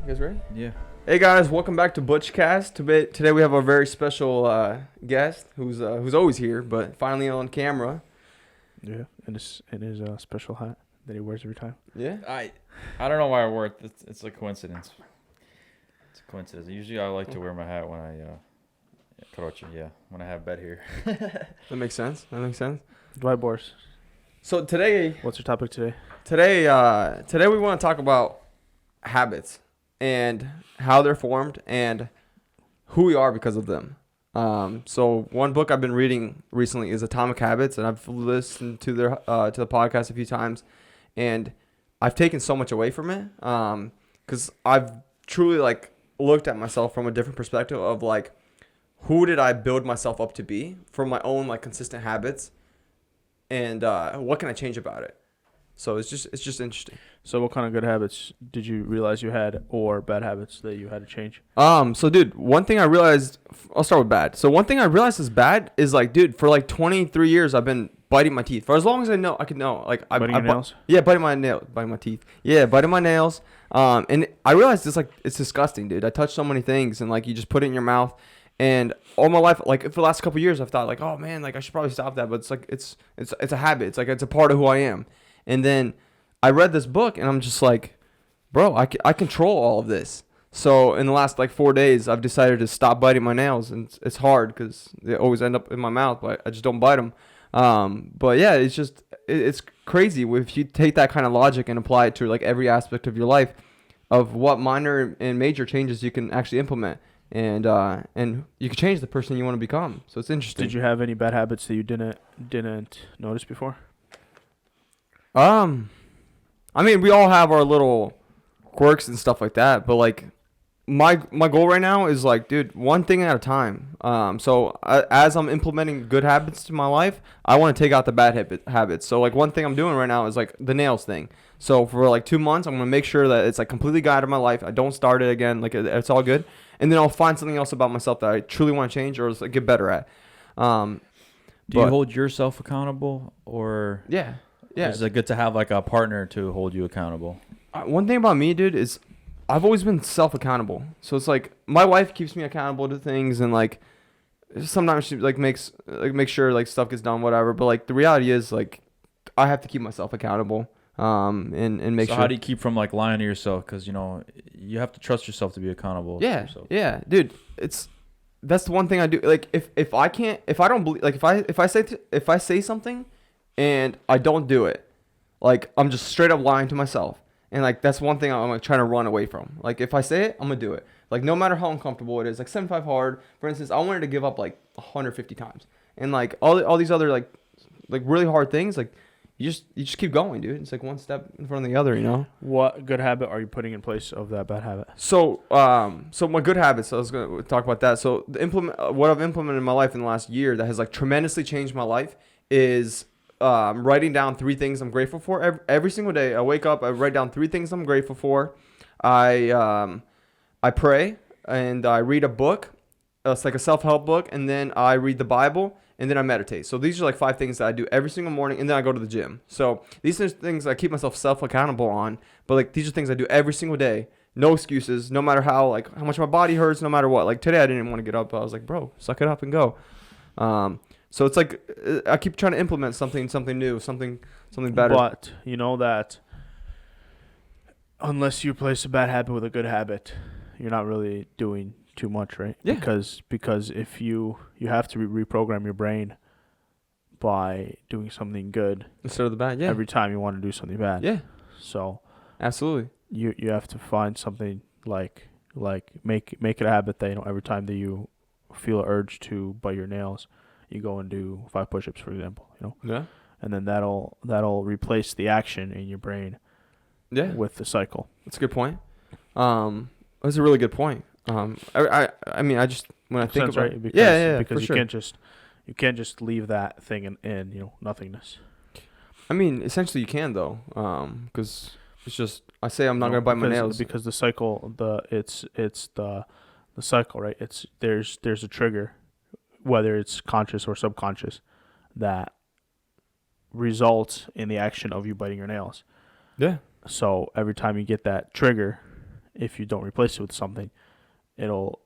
You guys ready? Yeah. Hey guys, welcome back to BUCH Cast. Today we have a very special guest who's always here, but finally on camera. Yeah, in his special hat that he wears every time. Yeah. I don't know why I wore it. It's a coincidence. It's a coincidence. Usually I like to wear my hat when when I have bed here. That makes sense. Dwight Boris. So today What's your topic today? Today we want to talk about habits and how they're formed and who we are because of them. So one book I've been reading recently is Atomic Habits, and I've listened to the podcast a few times, and I've taken so much away from it because I've truly looked at myself from a different perspective of who did I build myself up to be from my own consistent habits, and what can I change about it. So it's just interesting. So what kind of good habits did you realize you had, or bad habits that you had to change? So dude, one thing I realized, I'll start with bad. So one thing I realized is bad is for 23 years I've been biting my teeth. For as long as I could know. Biting your nails? Yeah, biting my teeth. Yeah, biting my nails. And I realized it's disgusting, dude. I touched so many things and you just put it in your mouth. And all my life, for the last couple of years, I've thought oh man, I should probably stop that. But it's a habit. It's a part of who I am. And then I read this book, and I'm just bro, I control all of this. So in the last 4 days, I've decided to stop biting my nails, and it's hard because they always end up in my mouth, but I just don't bite them. But yeah, it's crazy if you take that kind of logic and apply it to every aspect of your life, of what minor and major changes you can actually implement, and you can change the person you want to become. So it's interesting. Did you have any bad habits that you didn't notice before? I mean, we all have our little quirks and stuff like that, but my goal right now is dude, one thing at a time. So as I'm implementing good habits to my life, I want to take out the bad habits. So one thing I'm doing right now is the nails thing. So for 2 months, I'm gonna make sure that it's completely got out of my life. I don't start it again. It's all good, and then I'll find something else about myself that I truly want to change or get better at. Do you hold yourself accountable, or Yeah. is it good to have a partner to hold you accountable? One thing about me, dude, is I've always been self-accountable. So it's my wife keeps me accountable to things, and sometimes she makes sure stuff gets done, whatever. But the reality is I have to keep myself accountable. And make sure. So how do you keep from lying to yourself? Because you have to trust yourself to be accountable. Yeah, to yourself. Yeah, dude. That's the one thing I do. If I don't believe, if I say something and I don't do it, I'm just straight up lying to myself. And that's one thing I'm trying to run away from. If I say it, I'm gonna do it. No matter how uncomfortable it is. 75 hard, for instance, I wanted to give up 150 times. And all these other really hard things, you just keep going, dude. It's one step in front of the other, What good habit are you putting in place of that bad habit? So my good habits, I was going to talk about that. So what I've implemented in my life in the last year that has tremendously changed my life is writing down 3 things I'm grateful for every single day. I wake up, I write down 3 things I'm grateful for. I pray, and I read a book. It's a self-help book, and then I read the Bible, and then I meditate. So these are 5 things that I do every single morning, and then I go to the gym. So these are things I keep myself self-accountable on, but these are things I do every single day. No excuses, no matter how much my body hurts, no matter what. Today I didn't want to get up, but I was bro, suck it up and go. So it's I keep trying to implement something new, something better. But you know that unless you replace a bad habit with a good habit, you're not really doing too much, right? Yeah. Because if you have to reprogram your brain by doing something good Instead of the bad, yeah. every time you want to do something bad. Yeah. So Absolutely. you have to find something make it a habit that every time that you feel an urge to bite your nails, you go and do 5 push-ups, for example. Yeah. And then that'll replace the action in your brain. Yeah. With the cycle. That's a good point. That's a really good point. I mean, I just when I think about it, for because sure. you can't just leave that thing in nothingness. I mean, essentially you can though, because it's just I say I'm not gonna bite my nails because the cycle, it's the cycle, right? There's a trigger, whether it's conscious or subconscious, that results in the action of you biting your nails. Yeah. So every time you get that trigger, if you don't replace it with something, it'll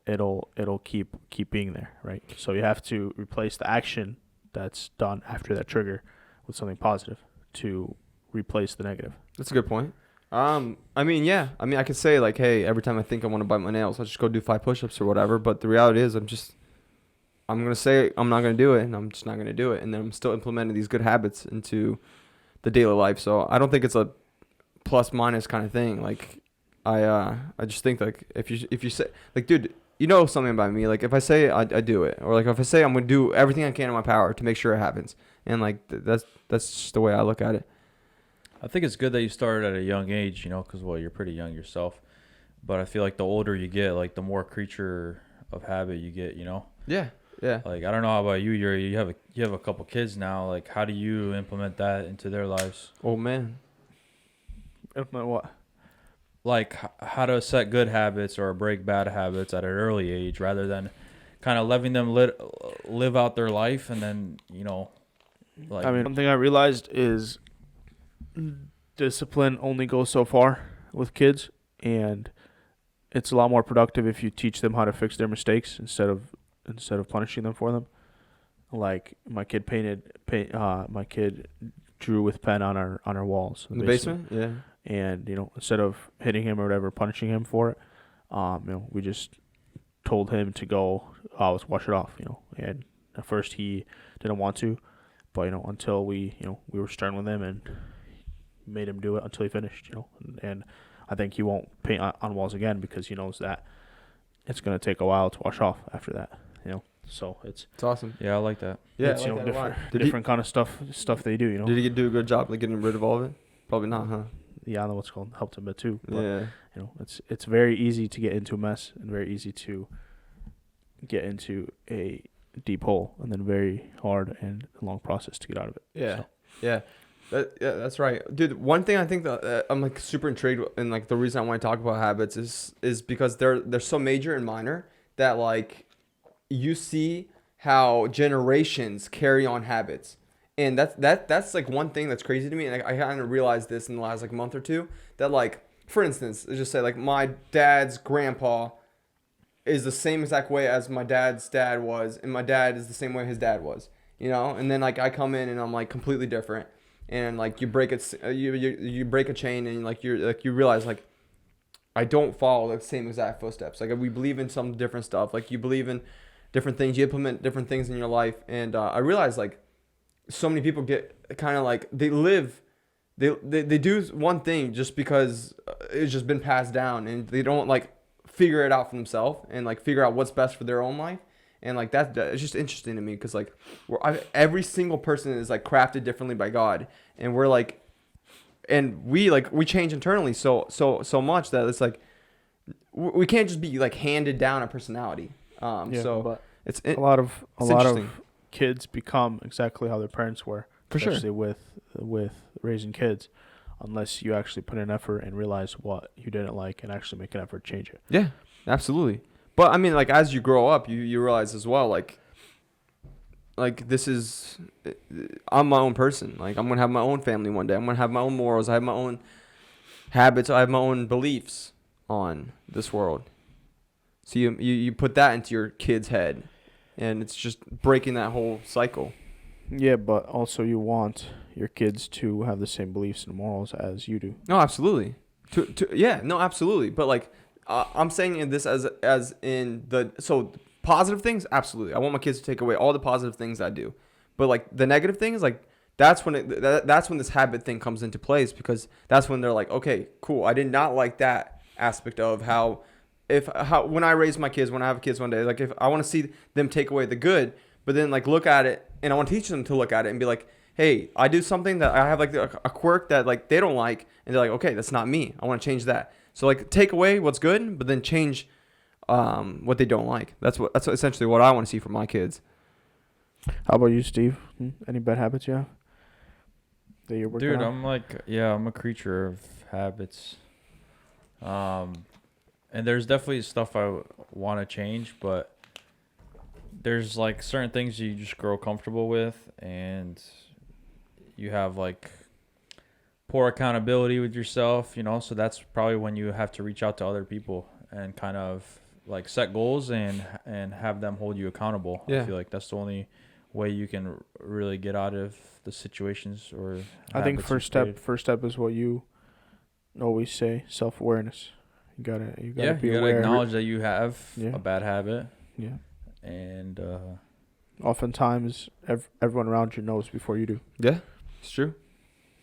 keep being there, right? So you have to replace the action that's done after that trigger with something positive to replace the negative. That's a good point. I mean, yeah. I mean, I could say like, hey, every time I think I want to bite my nails, I'll just go do 5 push-ups or whatever. But the reality is, I'm gonna say I'm not gonna do it, and I'm just not gonna do it, and then I'm still implementing these good habits into the daily life. So I don't think it's a plus minus kind of thing. Like, I just think like if you say like, dude, you know something about me. Like if I say I do it, or like if I say I'm gonna do everything I can in my power to make sure it happens, and like that's just the way I look at it. I think it's good that you started at a young age, because, well, you're pretty young yourself. But I feel like the older you get, like, the more creature of habit you get, Yeah, yeah. Like, I don't know how about you, Yuri. You have a couple kids now. Like, how do you implement that into their lives? Oh, man. Implement what? Like, how to set good habits or break bad habits at an early age rather than kind of letting them live out their life and then, like... I mean, one thing I realized is discipline only goes so far with kids, and it's a lot more productive if you teach them how to fix their mistakes instead of punishing them for them. Like my kid my kid drew with pen on our walls In the basement? Yeah. And instead of hitting him or whatever, punishing him for it, we just told him to go, let's wash it off, and at first he didn't want to, but until we were stern with him and made him do it until he finished, and I think he won't paint on walls again because he knows that it's going to take a while to wash off after that, so it's awesome. Yeah, I like that. Yeah, it's, I like that a lot. different kind of stuff they do, Did he do a good job like getting rid of all of it? Probably not, huh? Yeah, I know what's called helped a bit too, but Yeah. it's very easy to get into a mess and very easy to get into a deep hole, and then very hard and long process to get out of it. Yeah. So. Yeah. Yeah, that's right, dude. One thing I think that I'm like super intrigued, and like the reason I want to talk about habits is because they're so major and minor that like you see how generations carry on habits, and that's like one thing that's crazy to me. And I kind of realized this in the last like month or two that like, for instance, let's just say like my dad's grandpa is the same exact way as my dad's dad was, and my dad is the same way his dad was, and then like I come in and I'm like completely different. And like you break it, you break a chain, and like you realize like I don't follow the same exact footsteps. Like we believe in some different stuff. Like you believe in different things, you implement different things in your life. And I realize like so many people get kind of like they do one thing just because it's just been passed down, and they don't like figure it out for themselves and like figure out what's best for their own life. And like that it's just interesting to me because like every single person is like crafted differently by God, and we're like, and we change internally so much that it's like we can't just be like handed down a personality. So it's a lot of kids become exactly how their parents were, for sure, especially with raising kids, unless you actually put in effort and realize what you didn't like and actually make an effort to change it. Yeah, absolutely. But I mean, like as you grow up, you realize as well, like this is, I'm my own person. Like I'm gonna have my own family one day. I'm gonna have my own morals. I have my own habits. I have my own beliefs on this world. So you put that into your kid's head, and it's just breaking that whole cycle. Yeah, but also you want your kids to have the same beliefs and morals as you do. No, absolutely. Absolutely. But like. I'm saying this as in so positive things, absolutely. I want my kids to take away all the positive things I do, but like the negative things, like that's when this habit thing comes into place, because that's when they're like, okay, cool. I did not like that aspect of how when I raise my kids, when I have kids one day, like if I want to see them take away the good, but then like look at it, and I want to teach them to look at it and be like, hey, I do something that I have like a quirk that like they don't like, and they're like, okay, that's not me. I want to change that. So like take away what's good, but then change what they don't like. That's essentially what I want to see from my kids. How about you, Steve? Any bad habits you have that you're working on? I'm a creature of habits. And there's definitely stuff I want to change, but there's like certain things you just grow comfortable with, and you have like poor accountability with yourself, so that's probably when you have to reach out to other people and kind of like set goals and have them hold you accountable. Yeah. I feel like that's the only way you can really get out of the situations or I think habits first you've step is what you always say, created. You gotta be you gotta aware. acknowledge that you have Yeah. a bad habit, Yeah. and Oftentimes, everyone around you knows before you do. Yeah, it's true.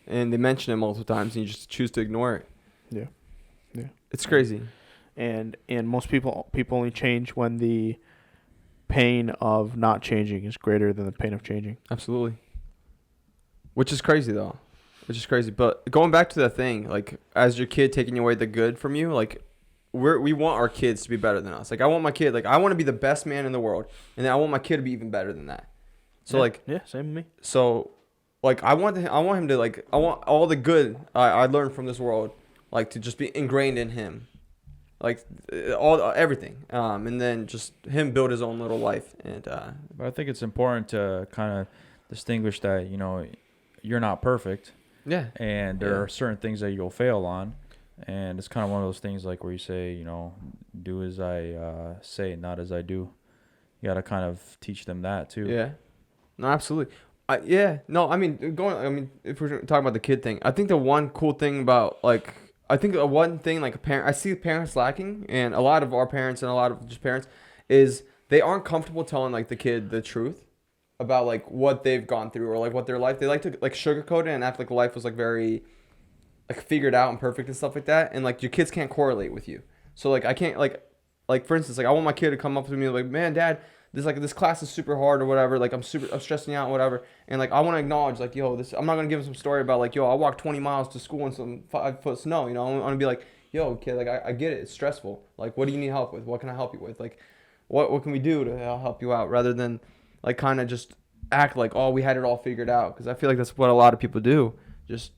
And they mention it multiple times, and you just choose to ignore it. Yeah. Yeah. It's crazy. And most people only change when the pain of not changing is greater than the pain of changing. Absolutely. Which is crazy, though. Which is crazy. But going back to the thing, like, as your kid taking away the good from you, like, we want our kids to be better than us. Like, I want my kid, like, I want to be the best man in the world, and then I want my kid to be even better than that. So, Same with me. So, like, I want him to, like, I want all the good I learned from this world, like, to just be ingrained in him. Like, everything. And then just him build his own little life. And but I think it's important to kind of distinguish that, you're not perfect. yeah. And there are certain things that you'll fail on. And it's kind of one of those things like where you say, do as I say, not as I do. You got to kind of teach them that too. Yeah. No, absolutely. If we're talking about the kid thing, I think the one cool thing about, like, one thing, like, I see parents lacking, and a lot of our parents and a lot of just parents, is they aren't comfortable telling, like, the kid the truth about, like, what they've gone through or, like, what their life, they like to, like, sugarcoat it and act like life was, like, very, like, figured out and perfect and stuff like that. And, like, your kids can't correlate with you. So, like, I can't, like, for instance, like, I want my kid to come up to me like, man, Dad, this class is super hard or whatever. Like, I'm stressing out, whatever. And, like, I want to acknowledge, like, yo, I'm not going to give him some story about, like, yo, I walked 20 miles to school in some 5-foot snow. I'm going to be like, yo, kid, like, I get it. It's stressful. Like, what do you need help with? What can I help you with? Like, what can we do to help you out? Rather than, like, kind of just act like, oh, we had it all figured out. Because I feel like that's what a lot of people do. Just.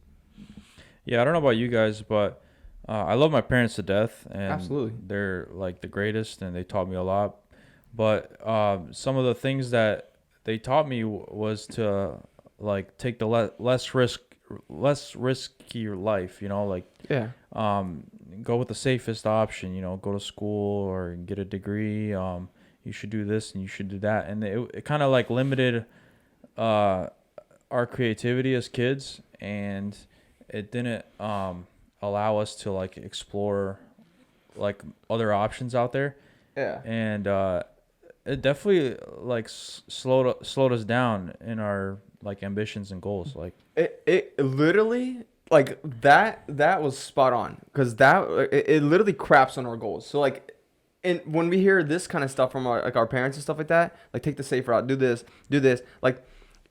Yeah, I don't know about you guys, but I love my parents to death. And Absolutely. they're, like, the greatest, and they taught me a lot. But some of the things that they taught me was to, like, take the less risky life, like, Yeah. go with the safest option, go to school or get a degree. You should do this and you should do that. And it kind of, like, limited our creativity as kids, and it didn't allow us to, like, explore, like, other options out there. Yeah. And it definitely, like, slowed us down in our, like, ambitions and goals. Like, it literally, like, that was spot on, because it literally craps on our goals. So, like, and when we hear this kind of stuff from our parents and stuff like that, like, take the safe route, do this, like,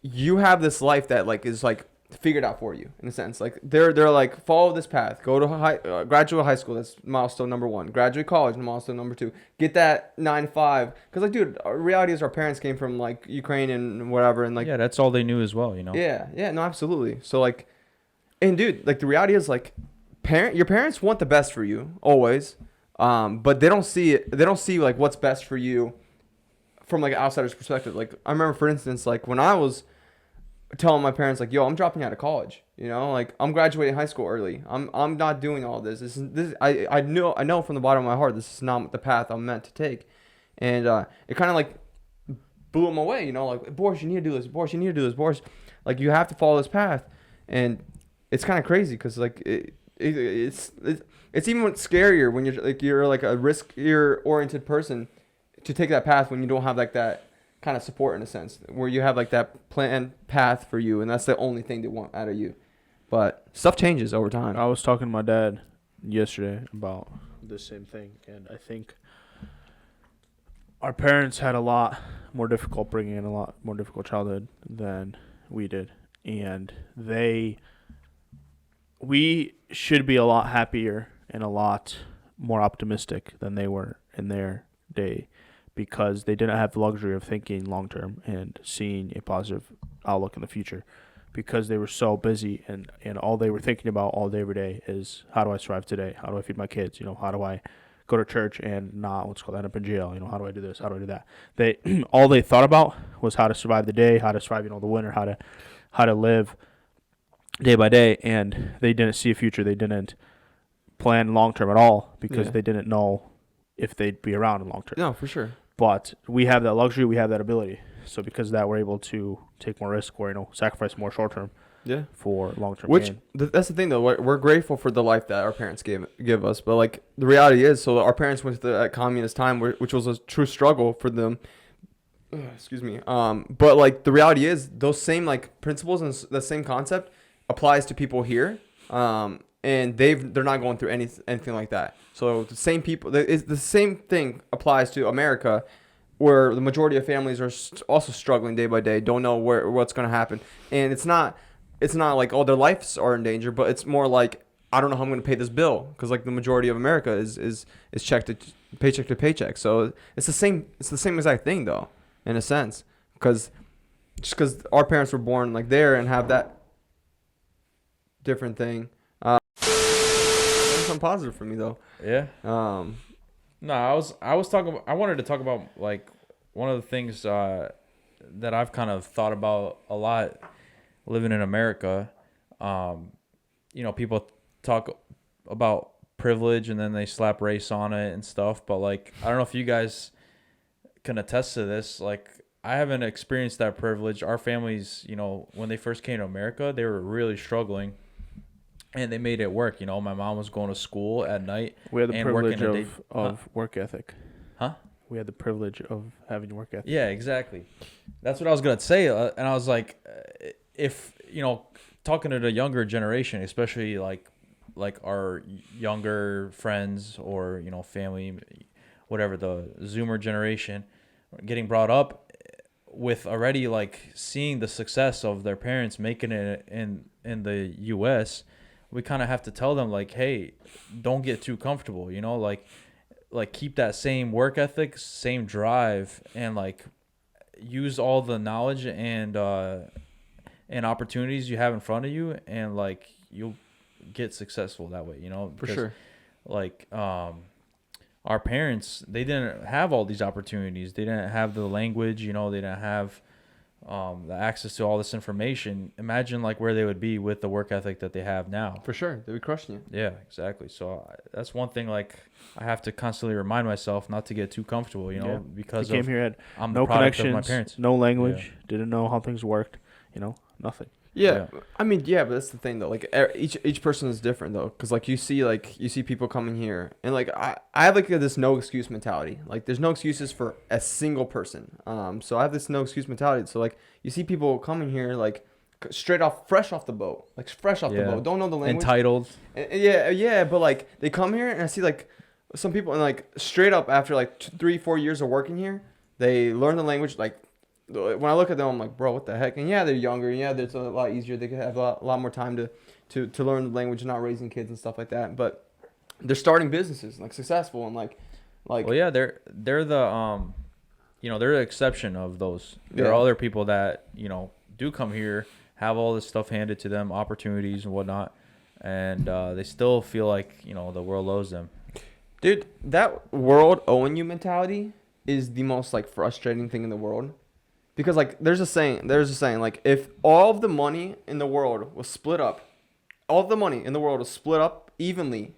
you have this life that, like, is, like, figured out for you in a sense. Like, they're like, follow this path, go to graduate high school, that's milestone number 1, graduate college, milestone number 2, get that 9-5, because, like, dude, our reality is our parents came from, like, Ukraine and whatever, and, like, yeah, that's all they knew as well, yeah, no, absolutely. So, like, and dude, like, the reality is, like, your parents want the best for you always, but they don't see like what's best for you from, like, an outsider's perspective. Like, I remember, for instance, like, when I was telling my parents, like, yo, I'm dropping out of college, like, I'm graduating high school early, I'm not doing all this. I know from the bottom of my heart this is not the path I'm meant to take. And it kind of, like, blew them away, like, Boris, you need to do this, Boris, you need to do this, Boris, like, you have to follow this path. And it's kind of crazy because, like, it's even scarier when you're like a riskier oriented person to take that path when you don't have, like, that kind of support, in a sense, where you have, like, that planned path for you, and that's the only thing they want out of you. But stuff changes over time. I was talking to my dad yesterday about the same thing, and I think our parents had a lot more difficult bringing in, a lot more difficult childhood than we did, and we should be a lot happier and a lot more optimistic than they were in their day, because they didn't have the luxury of thinking long term and seeing a positive outlook in the future, because they were so busy, and all they were thinking about all day every day is, how do I survive today? How do I feed my kids? How do I go to church and not end up in jail? How do I do this? How do I do that? They all they thought about was how to survive the day, how to survive the winter, how to live day by day, and they didn't see a future. They didn't plan long term at all because Yeah. they didn't know if they'd be around in long term. No, for sure. But we have that luxury, we have that ability. So because of that, we're able to take more risk or sacrifice more short term Yeah. for long term Which gain. that's the thing though. We're grateful for the life that our parents give us, but like the reality is, so our parents went through that communist time, which was a true struggle for them. Excuse me. But like the reality is, those same like principles and the same concept applies to people here. And they're not going through anything like that. So the same people, the same thing applies to America, where the majority of families are also struggling day by day, don't know what's going to happen, and it's not like their lives are in danger, but it's more like I don't know how I'm going to pay this bill, because like the majority of America is paycheck to paycheck. So it's the same exact thing though, in a sense, because just because our parents were born like there and have that different thing. Something positive for me though. Yeah. Um, No, I wanted to talk about like one of the things that I've kind of thought about a lot living in America. People talk about privilege and then they slap race on it and stuff, but like I don't know if you guys can attest to this. Like I haven't experienced that privilege. Our families, when they first came to America, they were really struggling. And they made it work. My mom was going to school at night. We had the and privilege working of work ethic. Huh? We had the privilege of having work ethic. Yeah, exactly. That's what I was going to say. And I was like, if, talking to the younger generation, especially like our younger friends or, family, whatever, the Zoomer generation, getting brought up with already like seeing the success of their parents making it in the U.S., we kind of have to tell them like, hey, don't get too comfortable, like keep that same work ethic, same drive, and like use all the knowledge and opportunities you have in front of you, and like you'll get successful that way, for because, sure. like our parents, they didn't have all these opportunities. They didn't have the language, they didn't have the access to all this information. Imagine like where they would be with the work ethic that they have now. For sure, they'll be crushing you. Yeah, exactly. So that's one thing like I have to constantly remind myself not to get too comfortable, because They came here, had I'm no the product connections, of my parents. no language, didn't know how things worked, nothing. Yeah. I mean, yeah, but that's the thing though. Like each person is different though, because like you see people coming here, and like I have like this no excuse mentality. Like there's no excuses for a single person. So I have this no excuse mentality. So like you see people coming here like fresh off the boat, the boat, don't know the language, entitled. Yeah, but like they come here and I see like some people, and like straight up after like 3-4 years of working here, they learn the language. Like when I look at them, I'm like, bro, what the heck? And yeah, they're younger. Yeah, it's a lot easier. They could have a lot more time to learn the language, not raising kids and stuff like that. But they're starting businesses, like successful, and like. Well, yeah, they're the they're the exception of those. There Yeah. are other people that do come here, have all this stuff handed to them, opportunities and whatnot, and they still feel like the world owes them. Dude, that world owing you mentality is the most like frustrating thing in the world. Because like there's a saying like if all of the money in the world was split up, evenly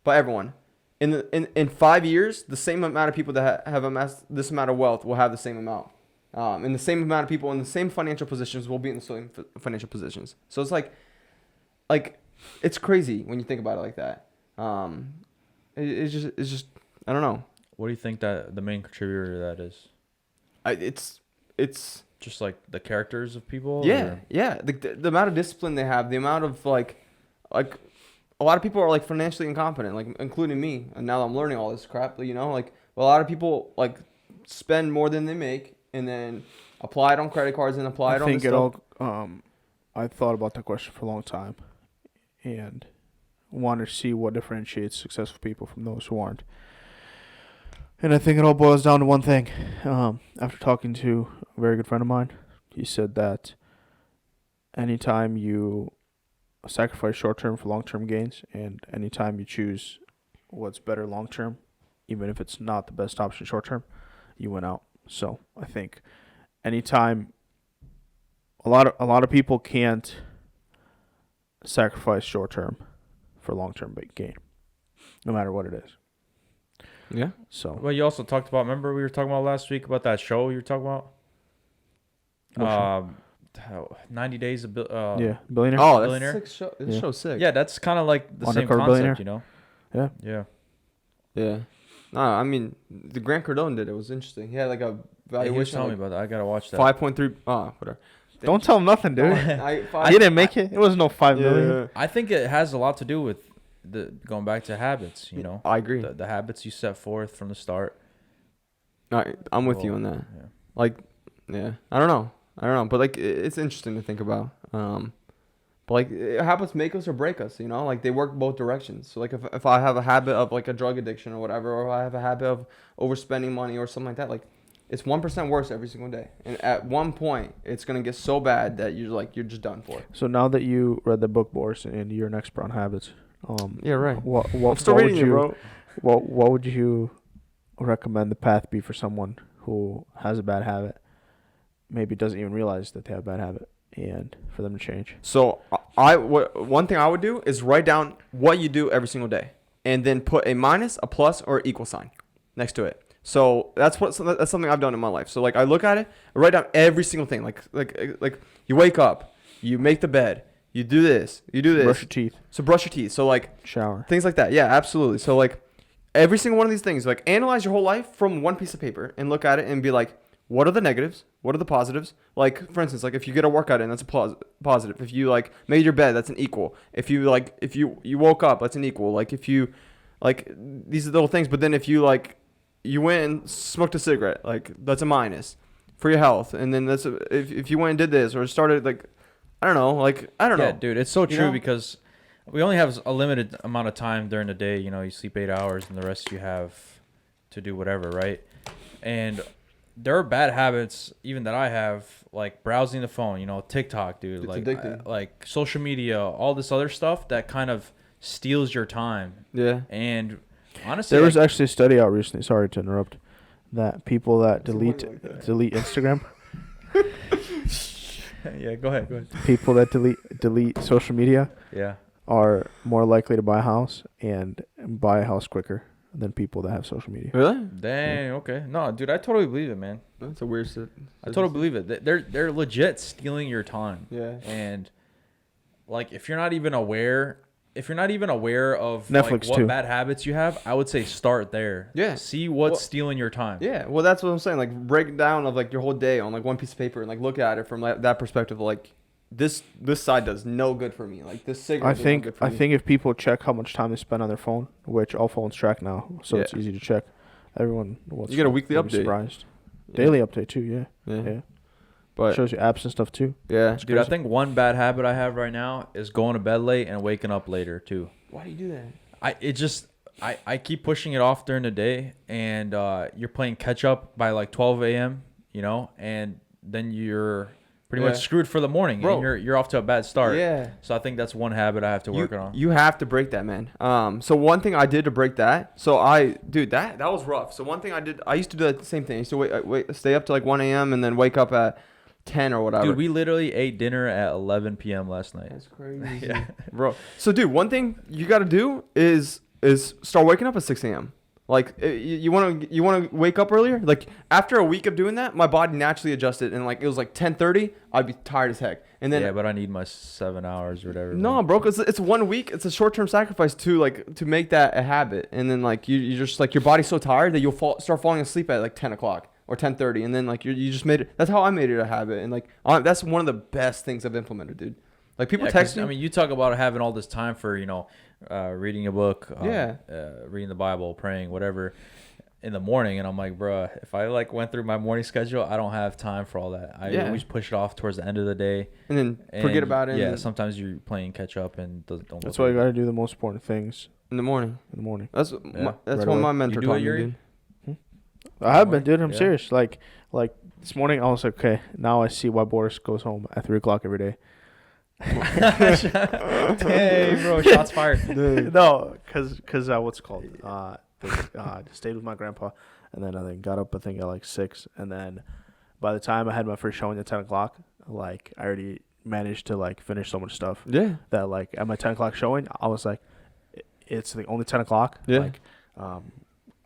by everyone, in 5 years, the same amount of people that have amassed this amount of wealth will have the same amount. And the same amount of people in the same financial positions will be in the same financial positions. So it's like it's crazy when you think about it like that. It's just I don't know. What do you think that the main contributor to that is? It's Just like the characters of people? yeah, or? yeah. The amount of discipline they have, the amount of like a lot of people are like financially incompetent, like including me. And now I'm learning all this crap, like a lot of people like spend more than they make and then apply it on credit cards and apply it on this stuff. I thought about that question for a long time and wanted to see what differentiates successful people from those who aren't. And I think it all boils down to one thing. After talking to a very good friend of mine, he said that anytime you sacrifice short-term for long-term gains, and anytime you choose what's better long-term, even if it's not the best option short-term, you win out. So I think anytime a lot of people can't sacrifice short term for long term gain, no matter what it is. Yeah. So Well, you also talked about. Remember we were talking about last week about that show you were talking about. What show? 90 Days of yeah, billionaire. Oh, that's Billionaire? a sick show. This Yeah. show's sick. Yeah, that's kind of like the same Undercover concept, Billionaire? you know. Yeah. Yeah. Yeah. No, I mean, the Grant Cardone did it. It was interesting. He had like a Yeah, he was valuation telling of me about that. I gotta watch that. 5.3. Oh, whatever. Don't tell him nothing, dude. I You didn't make it. It was no 5 million. Yeah. I think it has a lot to do with the going back to habits. You know, I agree. the habits you set forth from the start. I'm with you Well, on that. Yeah. Like, yeah, I don't know, but like it's interesting to think about. But like habits make us or break us, you know. Like they work both directions. So like if I have a habit of like a drug addiction or whatever, or I have a habit of overspending money or something like that, like it's 1% worse every single day. And at one point, it's gonna get so bad that you're just done for. So now that you read the book, Boris, and you're an expert on habits, Yeah, right. what I'm still would reading it, you bro. what would you recommend the path be for someone who has a bad habit, maybe doesn't even realize that they have a bad habit, and for them to change? So one thing I would do is write down what you do every single day, and then put a minus, a plus, or equal sign next to it. So that's something I've done in my life. So like I look at it, I write down every single thing. Like you wake up, you make the bed, you do this, you do this. Brush your teeth, So brush your teeth. So like shower. things like that. Yeah, absolutely. So like every single one of these things, like analyze your whole life from one piece of paper and look at it and be like, what are the negatives? What are the positives? Like for instance, like if you get a workout in, that's a positive. If you like made your bed, that's an equal. If you woke up, that's an equal. Like if you like these are little things. But then if you like you went and smoked a cigarette, like that's a minus for your health. And then if you went and did this or started like I don't know. Yeah, dude, it's so You true know? because we only have a limited amount of time during the day. You know, you sleep 8 hours and the rest you have to do whatever, right? And there are bad habits even that I have, like browsing the phone, you know, TikTok, dude, It's like addicting. like social media, all this other stuff that kind of steals your time. Yeah. And honestly, There was like, actually a study out recently. Sorry to interrupt. That people that It's delete annoying like that. delete Instagram, yeah, go ahead. people that delete social media Yeah. are more likely to buy a house and buy a house quicker than people that have social media. Really? Dang. Okay. No, dude, I totally believe it, man. That's a weird. I totally believe it. They're legit stealing your time. Yeah. And like if you're not even aware of Netflix like, what too. bad habits you have, I would say start there. Yeah. See what's Well, stealing your time. Yeah, well, that's what I'm saying. Like, break it down of like your whole day on like one piece of paper and like look at it from like that perspective. Like, this side does no good for me. Like this cigarette. does no good for me. I think if people check how much time they spend on their phone, which all phones track now, so it's Yeah. easy to check. Everyone wants You get a weekly will be update. Surprised. Yeah. Daily update too. Yeah, Yeah. yeah. But Shows you apps and stuff too. yeah, Dude, I think one bad habit I have right now is going to bed late and waking up later too. why do you do that? I keep pushing it off during the day, and you're playing catch up by like 12 a.m. You know, and then you're pretty Yeah. much screwed for the morning, Bro. and you're off to a bad start. Yeah. So I think that's one habit I have to work on. You have to break that, man. So one thing I did to break that, that was rough. So one thing I used to do the same thing. I used to stay up to like 1 a.m. and then wake up at 10 or whatever. Dude, we literally ate dinner at 11 p.m. last night. That's crazy, Yeah. bro. So dude, one thing you got to do is start waking up at 6 a.m. Like you want to wake up earlier. Like after a week of doing that, my body naturally adjusted, and like it was like 10:30, I'd be tired as heck. And then Yeah, but I need my 7 hours or whatever. no, man. bro, cause it's 1 week. It's a short-term sacrifice to make that a habit, and then like you just like your body's so tired that you'll start falling asleep at like 10 o'clock or 10:30, and then like you just made it. That's how I made it a habit, and like that's one of the best things I've implemented, dude. Like people Yeah, text 'cause, me. I mean, you talk about having all this time for, reading a book, reading the Bible, praying, whatever, in the morning, and I'm like, bruh, if I like went through my morning schedule, I don't have time for all that. I always push it off towards the end of the day, and then forget about it. Yeah, and sometimes you're playing catch up and don't. That's go why you through got to do the most important things in the morning. in the morning. That's Yeah. that's Right what away. my mentor You do taught it, me, Yuri? dude. I have been, dude. I'm Yeah. serious. Like this morning, I was like, okay, now I see why Boris goes home at 3 o'clock every day. Hey, bro, shots fired. No, cause what's it called? Stayed with my grandpa, and then I think got up I think at like 6, and then by the time I had my first showing at 10 o'clock, like I already managed to like finish so much stuff Yeah. that like at my 10 o'clock showing, I was like, it's like only 10 o'clock. Yeah. Like,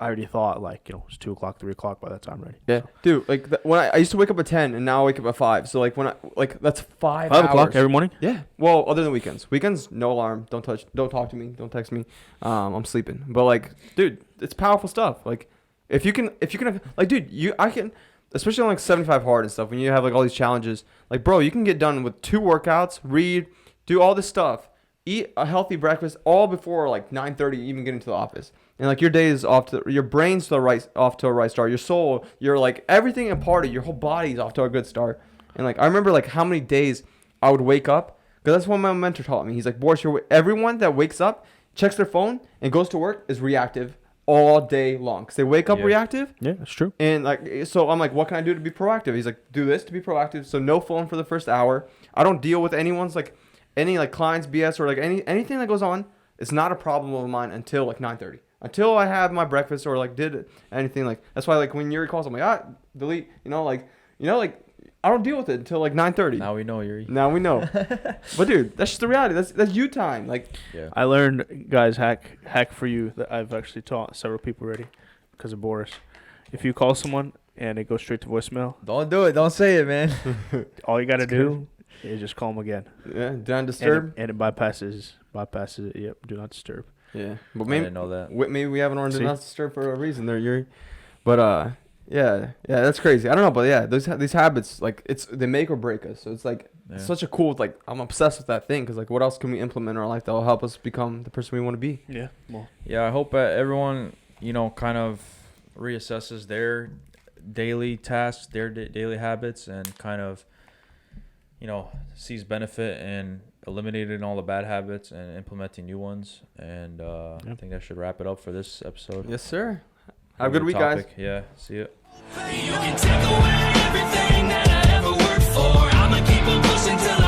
I already thought like, it's 2 o'clock, 3 o'clock by that time already. Yeah, So, dude. Like when I used to wake up at 10, and now I wake up at 5. So like when I that's 5 5 hours. o'clock every morning. Yeah. Well, other than weekends. Weekends, no alarm. Don't talk to me. Don't text me. I'm sleeping. But like, dude, it's powerful stuff. Like, if you can have, like, dude, I can, especially on like 75 hard and stuff. When you have like all these challenges, like, bro, you can get done with 2 workouts, read, do all this stuff, eat a healthy breakfast, all before like 9:30, even get into the office. And like your day is off to your brain's off to a right start. Your soul, your like everything and part of your whole body's off to a good start. And like I remember like how many days I would wake up, because that's what my mentor taught me. He's like, Boris, everyone that wakes up, checks their phone, and goes to work is reactive all day long. Because they wake up reactive. Yeah, that's true. And like, so I'm like, what can I do to be proactive? He's like, do this to be proactive. So no phone for the first hour. I don't deal with anyone's like any like clients BS or like anything that goes on. It's not a problem of mine until like 9:30. Until I have my breakfast or like did anything. Like that's why like when Yuri calls, I'm like, delete. Like I don't deal with it until like 9:30. Now we know, Yuri. Now we know. But dude, that's just the reality. That's you time. Like, Yeah. I learned, guys, hack for you that I've actually taught several people already because of Boris. If you call someone and it goes straight to voicemail, Don't do it. Don't say it, man. all you got to do is just call them again. yeah, do not disturb. And it bypasses it. Yep, do not disturb. Yeah, but I maybe didn't know that. maybe we have an order See? to not disturb for a reason there, Yuri. But yeah, that's crazy. I don't know, but yeah, these habits, like they make or break us. So it's like it's such a cool, like I'm obsessed with that thing because like what else can we implement in our life that will help us become the person we want to be? Yeah. Well. Yeah, I hope everyone, kind of reassesses their daily tasks, their daily habits, and kind of, sees benefit in eliminating all the bad habits and implementing new ones. And I think that should wrap it up for this episode. Yes, sir. Have a good week, guys. Yeah, see ya. You can take away everything that I ever worked for. I'ma keep on pushing till